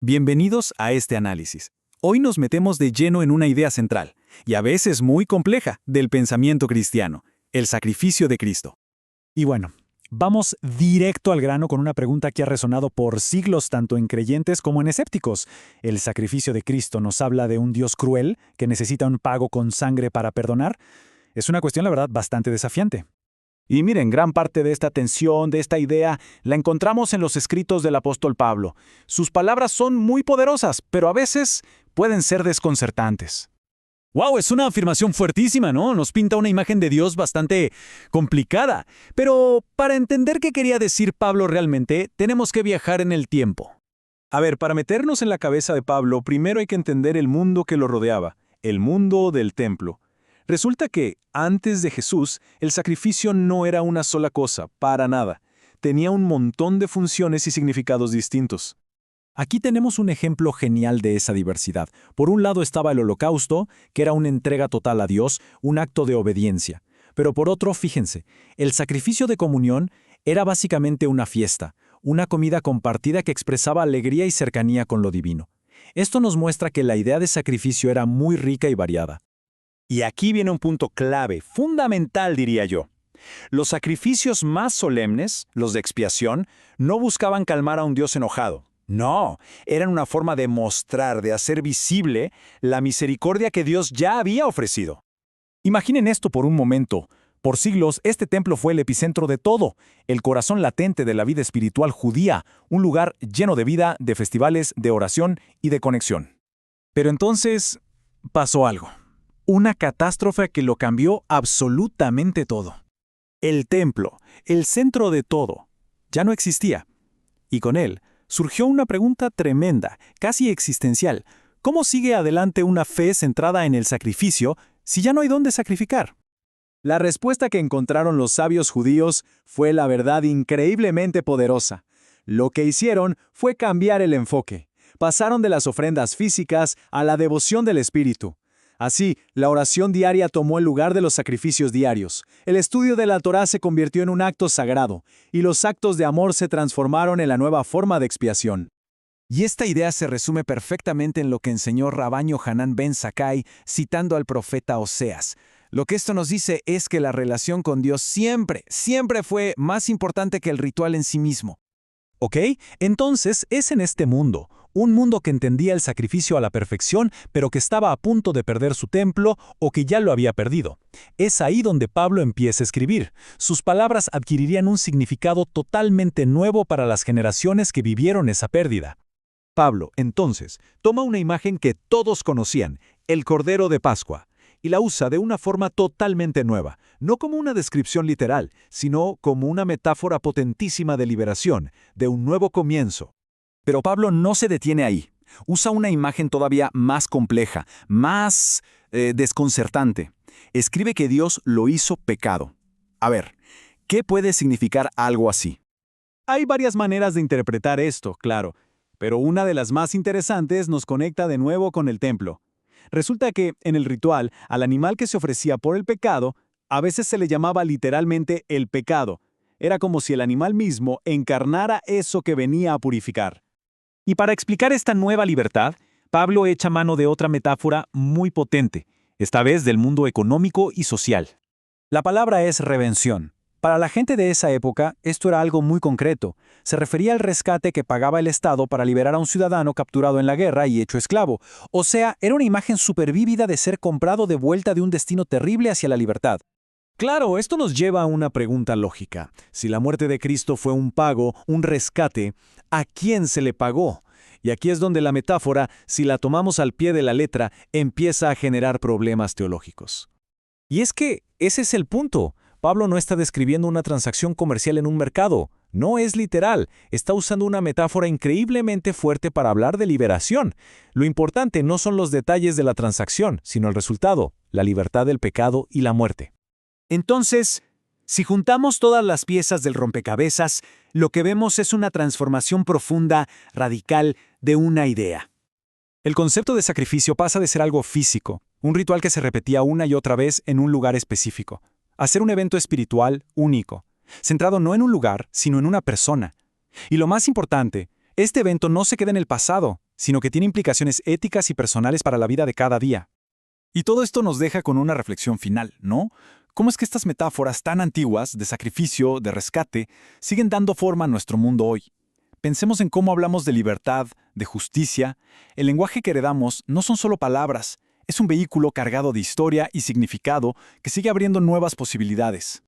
Bienvenidos a este análisis. Hoy nos metemos de lleno en una idea central, y a veces muy compleja, del pensamiento cristiano, el sacrificio de Cristo. Y bueno, vamos directo al grano con una pregunta que ha resonado por siglos tanto en creyentes como en escépticos. ¿El sacrificio de Cristo nos habla de un Dios cruel que necesita un pago con sangre para perdonar? Es una cuestión, la verdad, bastante desafiante. Y miren, gran parte de esta tensión, de esta idea, la encontramos en los escritos del apóstol Pablo. Sus palabras son muy poderosas, pero a veces pueden ser desconcertantes. ¡Wow! Es una afirmación fuertísima, ¿no? Nos pinta una imagen de Dios bastante complicada. Pero para entender qué quería decir Pablo realmente, tenemos que viajar en el tiempo. A ver, para meternos en la cabeza de Pablo, primero hay que entender el mundo que lo rodeaba, el mundo del templo. Resulta que, antes de Jesús, el sacrificio no era una sola cosa, para nada. Tenía un montón de funciones y significados distintos. Aquí tenemos un ejemplo genial de esa diversidad. Por un lado estaba el holocausto, que era una entrega total a Dios, un acto de obediencia. Pero por otro, fíjense, el sacrificio de comunión era básicamente una fiesta, una comida compartida que expresaba alegría y cercanía con lo divino. Esto nos muestra que la idea de sacrificio era muy rica y variada. Y aquí viene un punto clave, fundamental diría yo. Los sacrificios más solemnes, los de expiación, no buscaban calmar a un Dios enojado. No, eran una forma de mostrar, de hacer visible la misericordia que Dios ya había ofrecido. Imaginen esto por un momento. Por siglos, este templo fue el epicentro de todo, el corazón latente de la vida espiritual judía, un lugar lleno de vida, de festivales, de oración y de conexión. Pero entonces pasó algo. Una catástrofe que lo cambió absolutamente todo. El templo, el centro de todo, ya no existía. Y con él surgió una pregunta tremenda, casi existencial. ¿Cómo sigue adelante una fe centrada en el sacrificio si ya no hay dónde sacrificar? La respuesta que encontraron los sabios judíos fue la verdad increíblemente poderosa. Lo que hicieron fue cambiar el enfoque. Pasaron de las ofrendas físicas a la devoción del espíritu. Así, la oración diaria tomó el lugar de los sacrificios diarios. El estudio de la Torá se convirtió en un acto sagrado, y los actos de amor se transformaron en la nueva forma de expiación. Y esta idea se resume perfectamente en lo que enseñó Rabban Yohanan ben Zakkai citando al profeta Oseas. Lo que esto nos dice es que la relación con Dios siempre fue más importante que el ritual en sí mismo. ¿Ok? Entonces es en este mundo, un mundo que entendía el sacrificio a la perfección, pero que estaba a punto de perder su templo o que ya lo había perdido. Es ahí donde Pablo empieza a escribir. Sus palabras adquirirían un significado totalmente nuevo para las generaciones que vivieron esa pérdida. Pablo, entonces, toma una imagen que todos conocían, el Cordero de Pascua, y la usa de una forma totalmente nueva, no como una descripción literal, sino como una metáfora potentísima de liberación, de un nuevo comienzo. Pero Pablo no se detiene ahí. Usa una imagen todavía más compleja, más desconcertante. Escribe que Dios lo hizo pecado. A ver, ¿qué puede significar algo así? Hay varias maneras de interpretar esto, claro, pero una de las más interesantes nos conecta de nuevo con el templo. Resulta que, en el ritual, al animal que se ofrecía por el pecado, a veces se le llamaba literalmente el pecado. Era como si el animal mismo encarnara eso que venía a purificar. Y para explicar esta nueva libertad, Pablo echa mano de otra metáfora muy potente, esta vez del mundo económico y social. La palabra es redención. Para la gente de esa época, esto era algo muy concreto. Se refería al rescate que pagaba el Estado para liberar a un ciudadano capturado en la guerra y hecho esclavo. O sea, era una imagen supervívida de ser comprado de vuelta de un destino terrible hacia la libertad. Claro, esto nos lleva a una pregunta lógica. Si la muerte de Cristo fue un pago, un rescate, ¿a quién se le pagó? Y aquí es donde la metáfora, si la tomamos al pie de la letra, empieza a generar problemas teológicos. Y es que ese es el punto. Pablo no está describiendo una transacción comercial en un mercado. No es literal. Está usando una metáfora increíblemente fuerte para hablar de liberación. Lo importante no son los detalles de la transacción, sino el resultado, la libertad del pecado y la muerte. Entonces, si juntamos todas las piezas del rompecabezas, lo que vemos es una transformación profunda, radical, de una idea. El concepto de sacrificio pasa de ser algo físico, un ritual que se repetía una y otra vez en un lugar específico, a ser un evento espiritual único, centrado no en un lugar, sino en una persona. Y lo más importante, este evento no se queda en el pasado, sino que tiene implicaciones éticas y personales para la vida de cada día. Y todo esto nos deja con una reflexión final, ¿no? ¿Cómo es que estas metáforas tan antiguas, de sacrificio, de rescate, siguen dando forma a nuestro mundo hoy? Pensemos en cómo hablamos de libertad, de justicia. El lenguaje que heredamos no son solo palabras, es un vehículo cargado de historia y significado que sigue abriendo nuevas posibilidades.